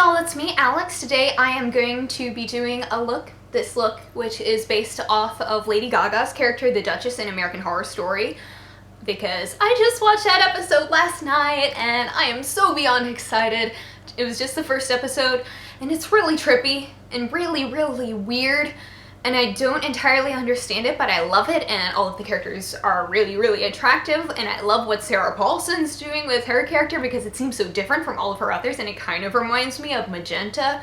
y'all, it's me, Alex. Today I am going to be doing this look, which is based off of Lady Gaga's character, the Duchess in American Horror Story, because I just watched that episode last night and I am so beyond excited. It was just the first episode and it's really trippy and really weird, and I don't entirely understand it, but I love it, and all of the characters are really attractive, and I love what Sarah Paulson's doing with her character because it seems so different from all of her others, and it kind of reminds me of Magenta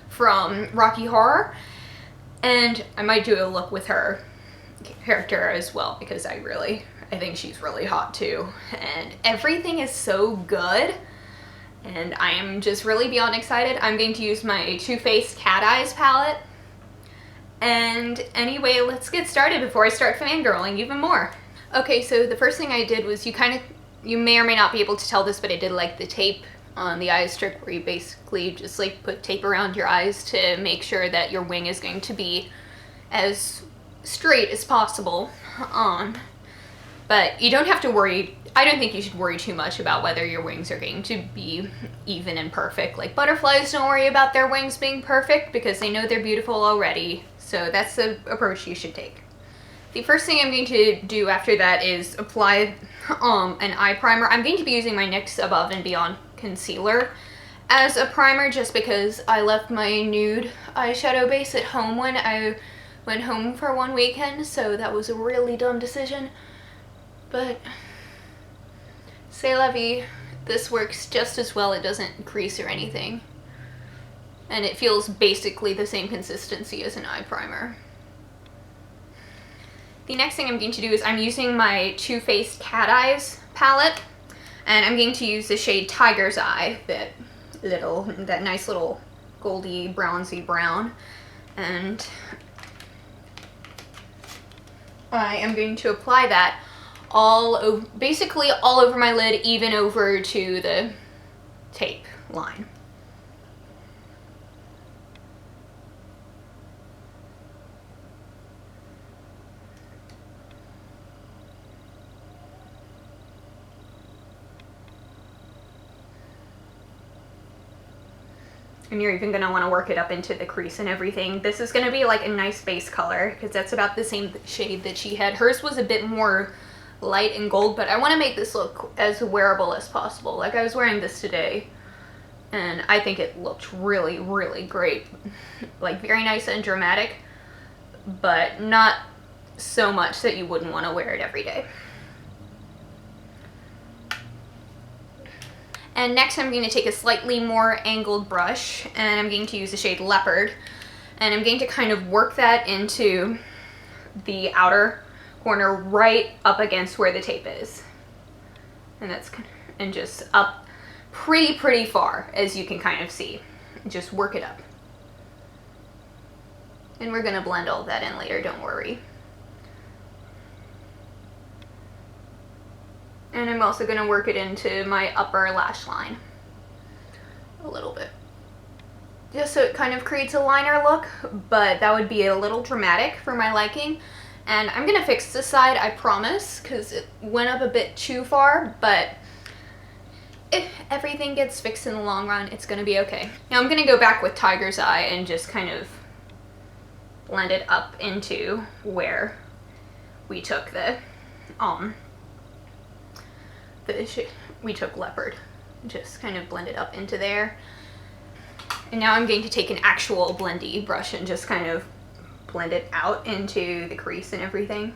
from Rocky Horror. And I might do a look with her character as well because I think she's really hot too, and everything is so good. And I am just really beyond excited. I'm going to use my Too Faced Cat Eyes palette. And anyway, let's get started before I start fangirling even more. Okay, so the first thing I did was, you may or may not be able to tell this, but I did like the tape on the eyes trick where you basically just like put tape around your eyes to make sure that your wing is going to be as straight as possible. But you don't have to worry. I don't think you should worry too much about whether your wings are going to be even and perfect. Like butterflies don't worry about their wings being perfect because they know they're beautiful already. So that's the approach you should take. The first thing I'm going to do after that is apply an eye primer. I'm going to be using my NYX Above and Beyond concealer as a primer just because I left my nude eyeshadow base at home when I went home for one weekend, so that was a really dumb decision. But c'est la vie, this works just as well. It doesn't crease or anything. And it feels basically the same consistency as an eye primer. The next thing I'm going to do is I'm using my Too Faced Cat Eyes palette, and I'm going to use the shade Tiger's Eye, that nice little goldy bronzy brown, and I am going to apply that basically all over my lid, even over to the tape line. And you're even going to want to work it up into the crease and everything. This is going to be like a nice base color because that's about the same shade that she had. Hers was a bit more light and gold, but I want to make this look as wearable as possible. Like, I was wearing this today and I think it looked really great. Like, very nice and dramatic, but not so much that you wouldn't want to wear it every day. And next I'm going to take a slightly more angled brush and I'm going to use the shade Leopard, and I'm going to kind of work that into the outer corner right up against where the tape is. And just up pretty far, as you can kind of see. Just work it up. And we're going to blend all that in later, don't worry. And I'm also going to work it into my upper lash line a little bit. Just so it kind of creates a liner look, but that would be a little dramatic for my liking. And I'm going to fix this side, I promise, because it went up a bit too far, but if everything gets fixed in the long run, it's going to be okay. Now I'm going to go back with Tiger's Eye and just kind of blend it up into where we took we took Leopard. Just kind of blend it up into there. And now I'm going to take an actual blendy brush and just kind of blend it out into the crease and everything.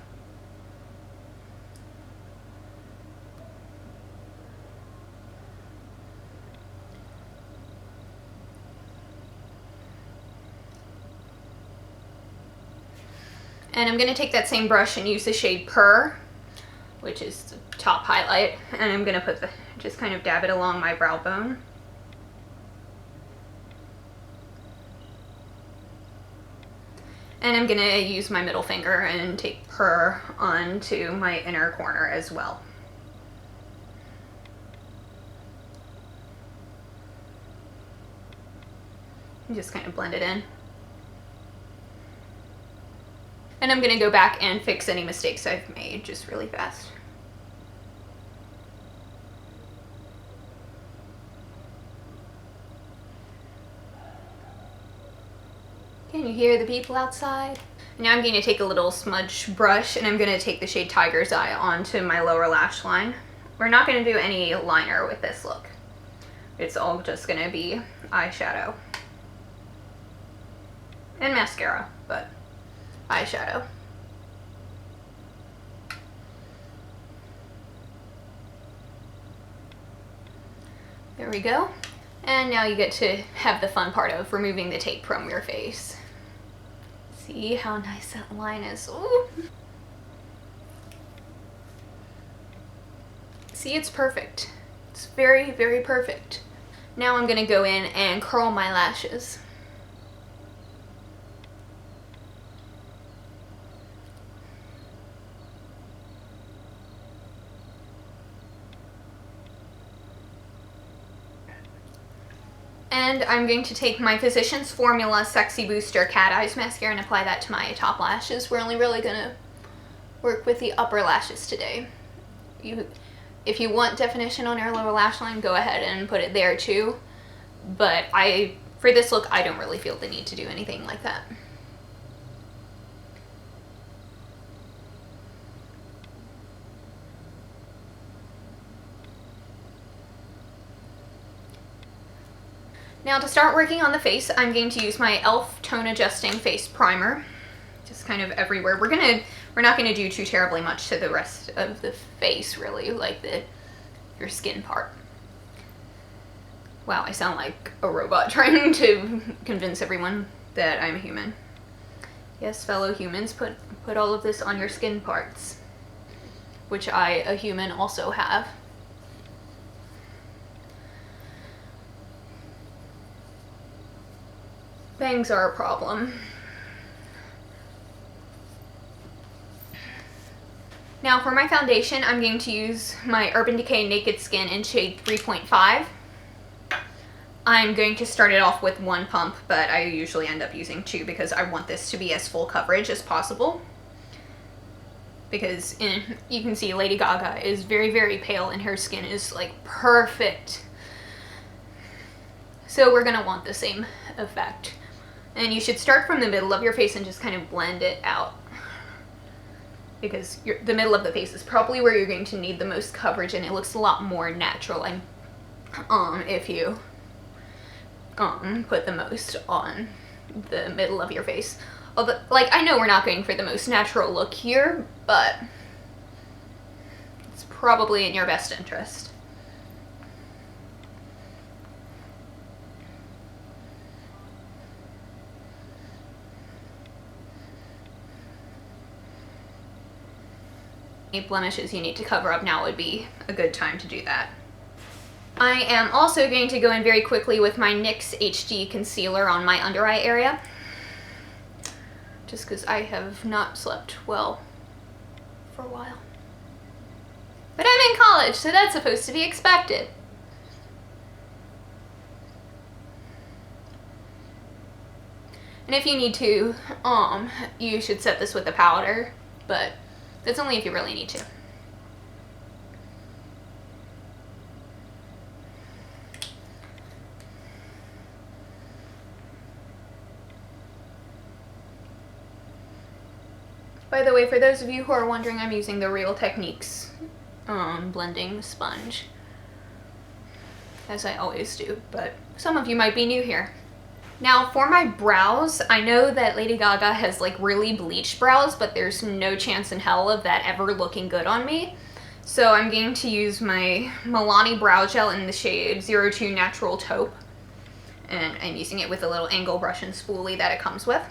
And I'm going to take that same brush and use the shade Purr, which is the top highlight, and I'm going to just kind of dab it along my brow bone. And I'm going to use my middle finger and take Purr onto my inner corner as well. And just kind of blend it in. And I'm going to go back and fix any mistakes I've made just really fast. Can you hear the people outside? Now I'm going to take a little smudge brush and I'm going to take the shade Tiger's Eye onto my lower lash line. We're not going to do any liner with this look. It's all just going to be eyeshadow. And mascara, but eyeshadow. There we go. And now you get to have the fun part of removing the tape from your face. See how nice that line is. Ooh. See, it's perfect. It's very, very perfect. Now I'm gonna go in and curl my lashes. And I'm going to take my Physicians Formula Sexy Booster Cat Eyes Mascara and apply that to my top lashes. We're only really gonna work with the upper lashes today. If you want definition on your lower lash line, go ahead and put it there too. But for this look, I don't really feel the need to do anything like that. Now to start working on the face, I'm going to use my e.l.f. Tone Adjusting Face Primer. Just kind of everywhere. We're not gonna do too terribly much to the rest of the face, really, like your skin part. Wow, I sound like a robot trying to convince everyone that I'm a human. Yes, fellow humans, put all of this on your skin parts, which I, a human, also have. Bangs are a problem. Now for my foundation, I'm going to use my Urban Decay Naked Skin in shade 3.5. I'm going to start it off with one pump, but I usually end up using two because I want this to be as full coverage as possible. Because you can see Lady Gaga is very, very pale and her skin is like perfect. So we're gonna want the same effect. And you should start from the middle of your face and just kind of blend it out. Because the middle of the face is probably where you're going to need the most coverage, and it looks a lot more natural and if you put the most on the middle of your face. Although, like, I know we're not going for the most natural look here, but it's probably in your best interest. Any blemishes you need to cover up now would be a good time to do that. I am also going to go in very quickly with my NYX HD concealer on my under eye area, just because I have not slept well for a while. But I'm in college, so that's supposed to be expected. And if you need to, you should set this with a powder, but that's only if you really need to. By the way, for those of you who are wondering, I'm using the Real Techniques blending sponge, as I always do, but some of you might be new here. Now for my brows, I know that Lady Gaga has like really bleached brows, but there's no chance in hell of that ever looking good on me. So I'm going to use my Milani Brow Gel in the shade 02 Natural Taupe. And I'm using it with a little angle brush and spoolie that it comes with.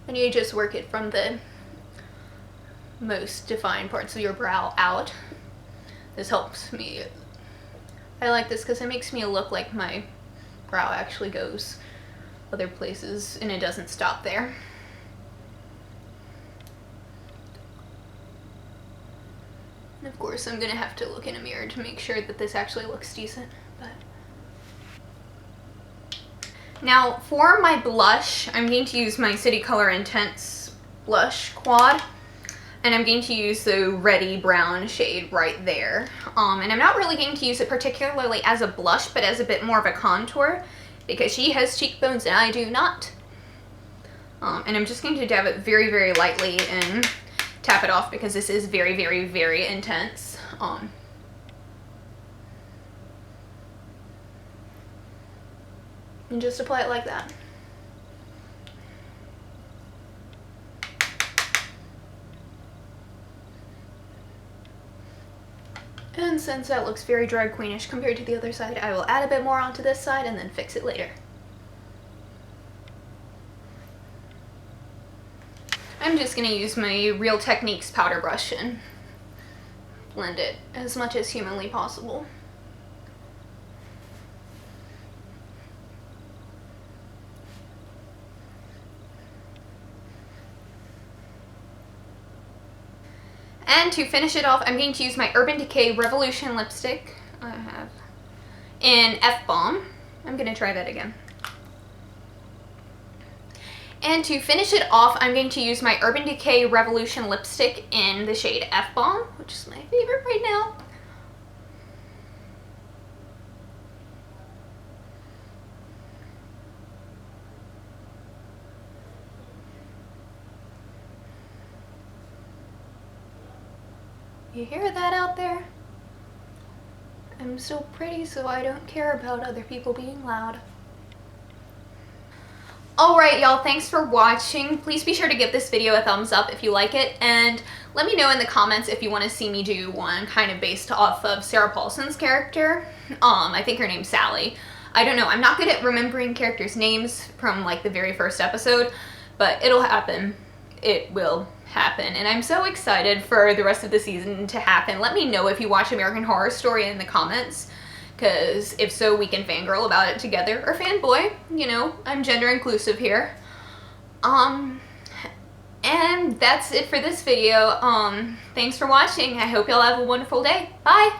And you just work it from the most defined parts of your brow out. This helps me. I like this because it makes me look like my brow actually goes other places and it doesn't stop there. And of course I'm gonna have to look in a mirror to make sure that this actually looks decent. But now for my blush, I'm going to use my City Color Intense Blush Quad. And I'm going to use the reddy brown shade right there. And I'm not really going to use it particularly as a blush, but as a bit more of a contour, because she has cheekbones and I do not. And I'm just going to dab it very, very lightly and tap it off because this is very, very, very intense. And just apply it like that. And since that looks very drag queenish compared to the other side, I will add a bit more onto this side and then fix it later. I'm just going to use my Real Techniques powder brush and blend it as much as humanly possible. And to finish it off, I'm going to use my Urban Decay Revolution lipstick I have in F-Bomb. I'm going to try that again. And to finish it off, I'm going to use my Urban Decay Revolution lipstick in the shade F-Bomb, which is my favorite right now. You hear that out there? I'm so pretty, so I don't care about other people being loud. Alright y'all, thanks for watching. Please be sure to give this video a thumbs up if you like it, and let me know in the comments if you want to see me do one kind of based off of Sarah Paulson's character. I think her name's Sally. I don't know, I'm not good at remembering characters' names from like the very first episode, but it'll happen. It will happen, and I'm so excited for the rest of the season to happen. Let me know if you watch American Horror Story in the comments, because if so, we can fangirl about it together, or fanboy, you know, I'm gender inclusive here. And that's it for this video. Thanks for watching. I hope y'all have a wonderful day. Bye!